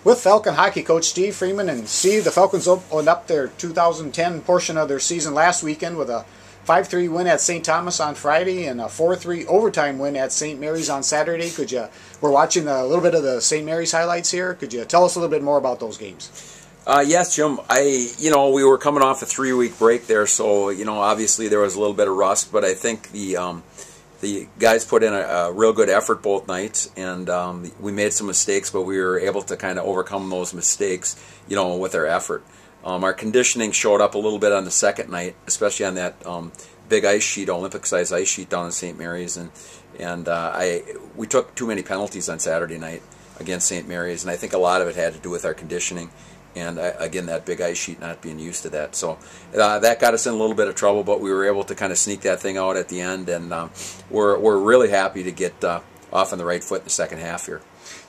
With Falcon hockey coach Steve Freeman. And Steve, the Falcons opened up their 2010 portion of their season last weekend with a 5-3 win at St. Thomas on Friday and a 4-3 overtime win at St. Mary's on Saturday. We're watching a little bit of the St. Mary's highlights here. Could you tell us a little bit more about those games? Yes, Jim. We were coming off a 3-week break there, so obviously there was a little bit of rust, but I think the guys put in a real good effort both nights, and we made some mistakes, but we were able to kind of overcome those mistakes, with our effort. Our conditioning showed up a little bit on the second night, especially on that big ice sheet, Olympic-sized ice sheet down in St. Mary's, and we took too many penalties on Saturday night against St. Mary's, and I think a lot of it had to do with our conditioning. And again, that big ice sheet not being used to that. So that got us in a little bit of trouble, but we were able to kind of sneak that thing out at the end, and we're really happy to get off on the right foot in the second half here.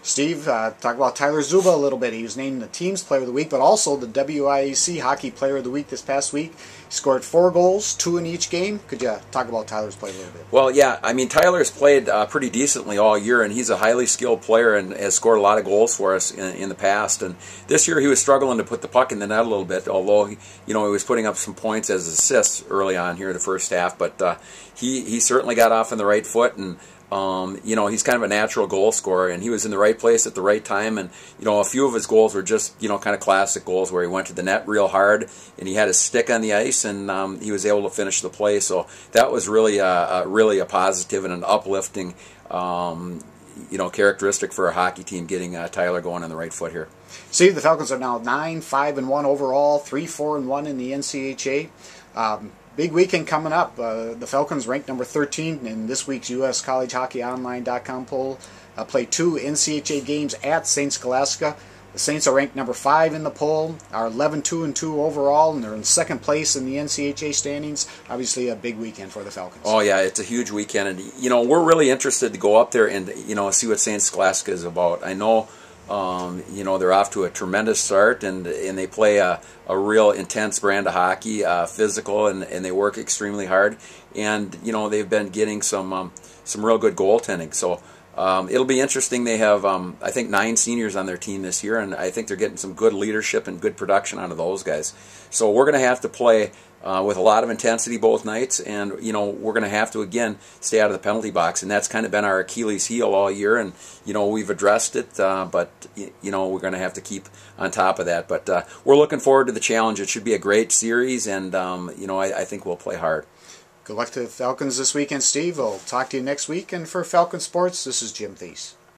Steve, talk about Tyler Czuba a little bit. He was named the team's player of the week, but also the WIAC Hockey Player of the Week this past week. He scored 4 goals, 2 in each game. Could you talk about Tyler's play a little bit? Well, yeah. I mean, Tyler's played pretty decently all year, and he's a highly skilled player and has scored a lot of goals for us in the past. And this year he was struggling to put the puck in the net a little bit, although he was putting up some points as assists early on here in the first half. But he certainly got off on the right foot, and he's kind of a natural goal scorer, and he was in the right place at the right time. And a few of his goals were just kind of classic goals where he went to the net real hard and he had his stick on the ice, and he was able to finish the play. So that was really a positive and an uplifting characteristic for a hockey team, getting Tyler going on the right foot here. See, the Falcons are now 9-5-1 overall, 3-4-1 in the NCHA. Big weekend coming up. The Falcons ranked number 13 in this week's U.S. CollegeHockeyOnline.com poll. Play 2 NCHA games at St. Scholastica. The Saints are ranked number 5 in the poll, are 11-2-2 overall, and they're in second place in the NCHA standings. Obviously a big weekend for the Falcons. Oh yeah, it's a huge weekend, and we're really interested to go up there and see what St. Scholastica is about. I know they're off to a tremendous start, and they play a real intense brand of hockey, physical, and they work extremely hard. And they've been getting some real good goaltending. So it'll be interesting. They have I think 9 seniors on their team this year, and I think they're getting some good leadership and good production out of those guys. So we're going to have to play with a lot of intensity both nights, and we're going to have to again stay out of the penalty box, and that's kind of been our Achilles heel all year, and we've addressed it, but we're going to have to keep on top of that. But we're looking forward to the challenge. It should be a great series, and I think we'll play hard. Good luck to the Falcons this weekend, Steve. We'll talk to you next week, and for Falcon Sports, this is Jim Thies.